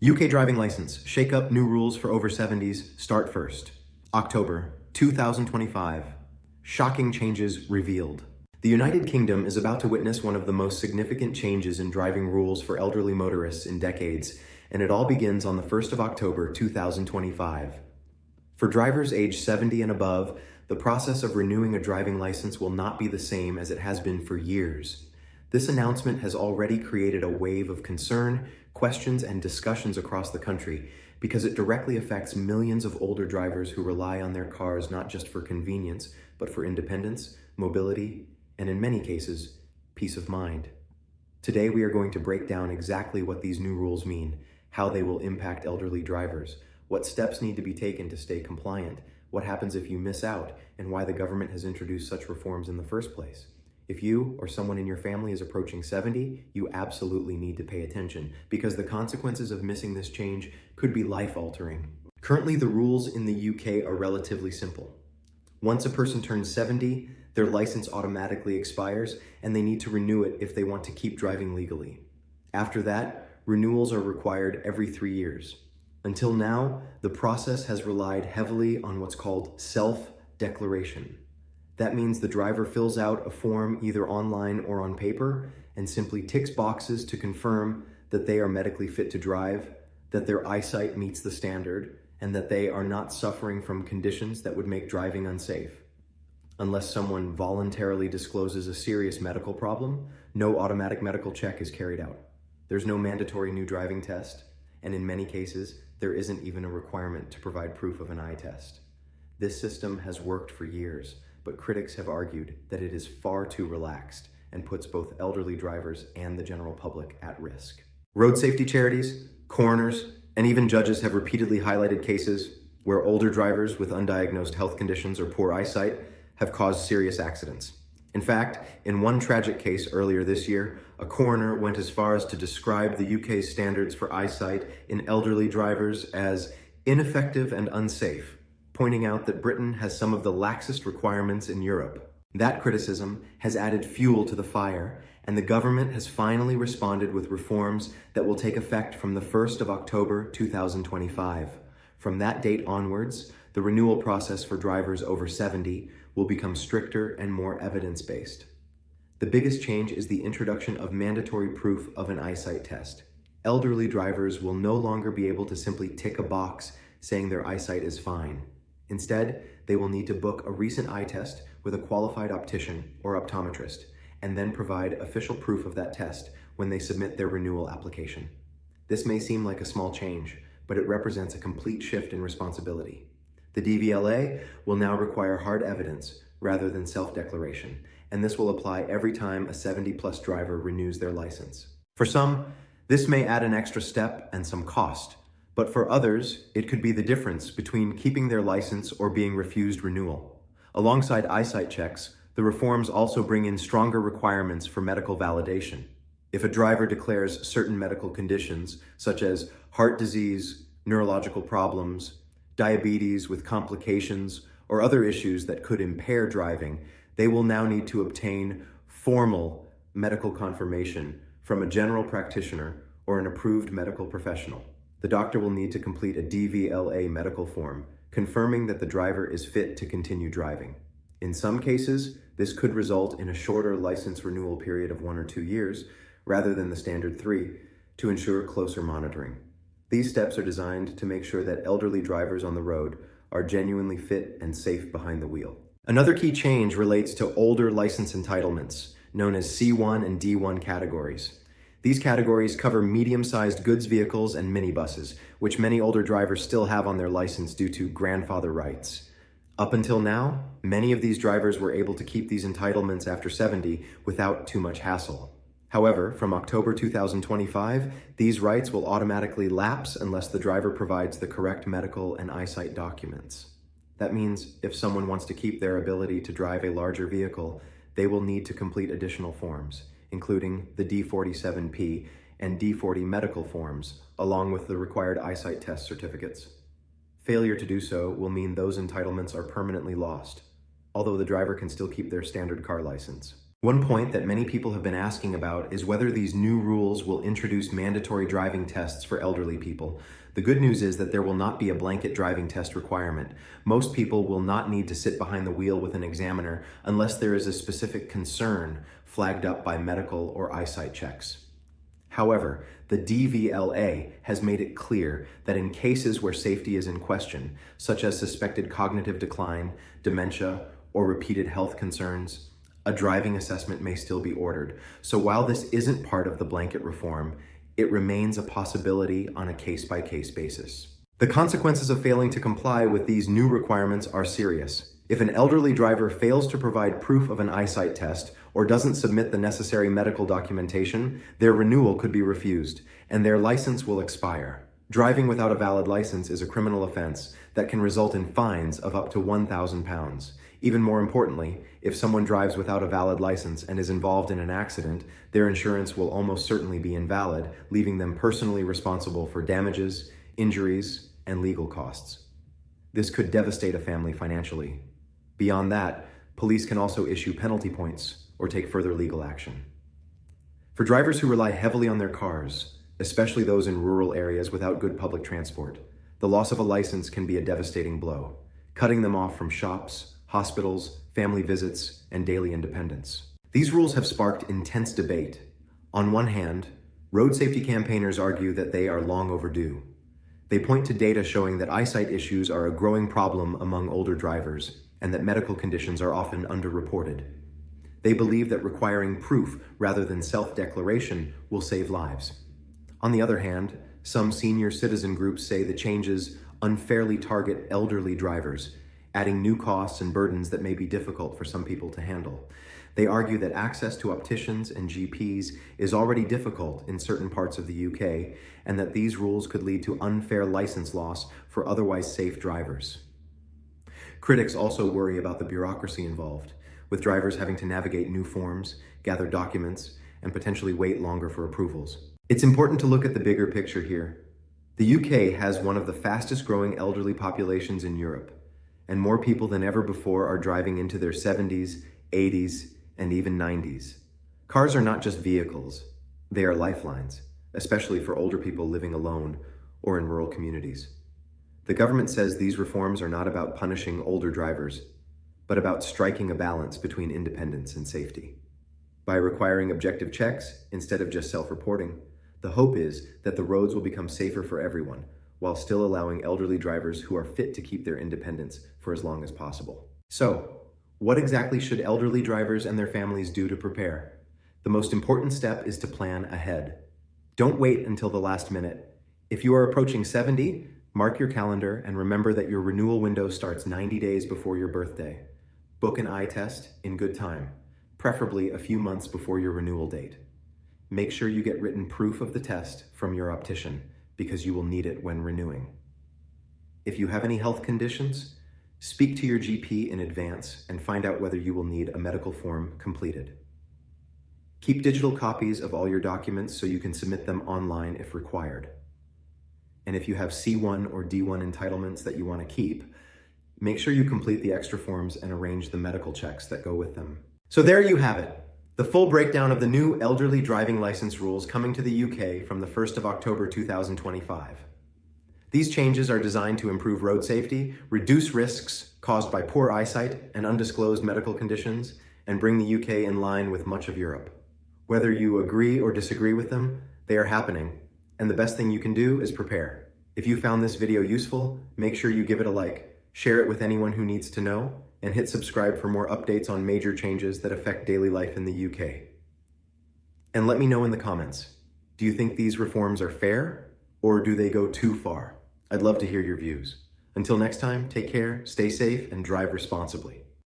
UK driving license. Shake up new rules for over 70s. Start first. October 2025. Shocking changes revealed. The United Kingdom is about to witness one of the most significant changes in driving rules for elderly motorists in decades, and it all begins on the 1st of October 2025. For drivers aged 70 and above, the process of renewing a driving license will not be the same as it has been for years. This announcement has already created a wave of concern, questions, and discussions across the country because it directly affects millions of older drivers who rely on their cars not just for convenience, but for independence, mobility, and in many cases, peace of mind. Today, we are going to break down exactly what these new rules mean, how they will impact elderly drivers, what steps need to be taken to stay compliant, what happens if you miss out, and why the government has introduced such reforms in the first place. If you or someone in your family is approaching 70, you absolutely need to pay attention because the consequences of missing this change could be life-altering. Currently, the rules in the UK are relatively simple. Once a person turns 70, their license automatically expires and they need to renew it if they want to keep driving legally. After that, renewals are required every 3 years. Until now, the process has relied heavily on what's called self-declaration. That means the driver fills out a form either online or on paper and simply ticks boxes to confirm that they are medically fit to drive, that their eyesight meets the standard, and that they are not suffering from conditions that would make driving unsafe. Unless someone voluntarily discloses a serious medical problem, no automatic medical check is carried out. There's no mandatory new driving test, and in many cases, there isn't even a requirement to provide proof of an eye test. This system has worked for years, but critics have argued that it is far too relaxed and puts both elderly drivers and the general public at risk. Road safety charities, coroners, and even judges have repeatedly highlighted cases where older drivers with undiagnosed health conditions or poor eyesight have caused serious accidents. In fact, in one tragic case earlier this year, a coroner went as far as to describe the UK's standards for eyesight in elderly drivers as ineffective and unsafe, pointing out that Britain has some of the laxest requirements in Europe. That criticism has added fuel to the fire, and the government has finally responded with reforms that will take effect from the 1st of October 2025. From that date onwards, the renewal process for drivers over 70 will become stricter and more evidence-based. The biggest change is the introduction of mandatory proof of an eyesight test. Elderly drivers will no longer be able to simply tick a box saying their eyesight is fine. Instead, they will need to book a recent eye test with a qualified optician or optometrist, and then provide official proof of that test when they submit their renewal application. This may seem like a small change, but it represents a complete shift in responsibility. The DVLA will now require hard evidence rather than self-declaration, and this will apply every time a 70-plus driver renews their license. For some, this may add an extra step and some cost, but for others, it could be the difference between keeping their license or being refused renewal. Alongside eyesight checks, the reforms also bring in stronger requirements for medical validation. If a driver declares certain medical conditions, such as heart disease, neurological problems, diabetes with complications, or other issues that could impair driving, they will now need to obtain formal medical confirmation from a general practitioner or an approved medical professional. The doctor will need to complete a DVLA medical form, confirming that the driver is fit to continue driving. In some cases, this could result in a shorter license renewal period of 1 or 2 years, rather than the standard 3, to ensure closer monitoring. These steps are designed to make sure that elderly drivers on the road are genuinely fit and safe behind the wheel. Another key change relates to older license entitlements, known as C1 and D1 categories. These categories cover medium-sized goods vehicles and minibuses, which many older drivers still have on their license due to grandfather rights. Up until now, many of these drivers were able to keep these entitlements after 70 without too much hassle. However, from October 2025, these rights will automatically lapse unless the driver provides the correct medical and eyesight documents. That means if someone wants to keep their ability to drive a larger vehicle, they will need to complete additional forms, including the D47P and D40 medical forms, along with the required eyesight test certificates. Failure to do so will mean those entitlements are permanently lost, although the driver can still keep their standard car license. One point that many people have been asking about is whether these new rules will introduce mandatory driving tests for elderly people. The good news is that there will not be a blanket driving test requirement. Most people will not need to sit behind the wheel with an examiner unless there is a specific concern flagged up by medical or eyesight checks. However, the DVLA has made it clear that in cases where safety is in question, such as suspected cognitive decline, dementia, or repeated health concerns, a driving assessment may still be ordered. So while this isn't part of the blanket reform, it remains a possibility on a case-by-case basis. The consequences of failing to comply with these new requirements are serious. If an elderly driver fails to provide proof of an eyesight test or doesn't submit the necessary medical documentation, their renewal could be refused, and their license will expire. Driving without a valid license is a criminal offense that can result in fines of up to £1,000. Even more importantly, if someone drives without a valid license and is involved in an accident, their insurance will almost certainly be invalid, leaving them personally responsible for damages, injuries, and legal costs. This could devastate a family financially. Beyond that, police can also issue penalty points or take further legal action. For drivers who rely heavily on their cars, especially those in rural areas without good public transport, the loss of a license can be a devastating blow, cutting them off from shops, hospitals, family visits, and daily independence. These rules have sparked intense debate. On one hand, road safety campaigners argue that they are long overdue. They point to data showing that eyesight issues are a growing problem among older drivers and that medical conditions are often underreported. They believe that requiring proof rather than self-declaration will save lives. On the other hand, some senior citizen groups say the changes unfairly target elderly drivers, adding new costs and burdens that may be difficult for some people to handle. They argue that access to opticians and GPs is already difficult in certain parts of the UK, and that these rules could lead to unfair license loss for otherwise safe drivers. Critics also worry about the bureaucracy involved, with drivers having to navigate new forms, gather documents, and potentially wait longer for approvals. It's important to look at the bigger picture here. The UK has one of the fastest growing elderly populations in Europe, and more people than ever before are driving into their 70s, 80s, and even 90s. Cars are not just vehicles, they are lifelines, especially for older people living alone or in rural communities. The government says these reforms are not about punishing older drivers, but about striking a balance between independence and safety. By requiring objective checks instead of just self-reporting, the hope is that the roads will become safer for everyone, while still allowing elderly drivers who are fit to keep their independence for as long as possible. So, what exactly should elderly drivers and their families do to prepare? The most important step is to plan ahead. Don't wait until the last minute. If you are approaching 70, mark your calendar and remember that your renewal window starts 90 days before your birthday. Book an eye test in good time, preferably a few months before your renewal date. Make sure you get written proof of the test from your optician, because you will need it when renewing. If you have any health conditions, speak to your GP in advance and find out whether you will need a medical form completed. Keep digital copies of all your documents so you can submit them online if required. And if you have C1 or D1 entitlements that you want to keep, make sure you complete the extra forms and arrange the medical checks that go with them. So there you have it. The full breakdown of the new elderly driving license rules coming to the UK from the 1st of October 2025. These changes are designed to improve road safety, reduce risks caused by poor eyesight and undisclosed medical conditions, and bring the UK in line with much of Europe. Whether you agree or disagree with them, they are happening, and the best thing you can do is prepare. If you found this video useful, make sure you give it a like, share it with anyone who needs to know, and hit subscribe for more updates on major changes that affect daily life in the UK. And let me know in the comments, do you think these reforms are fair, or do they go too far? I'd love to hear your views. Until next time, take care, stay safe, and drive responsibly.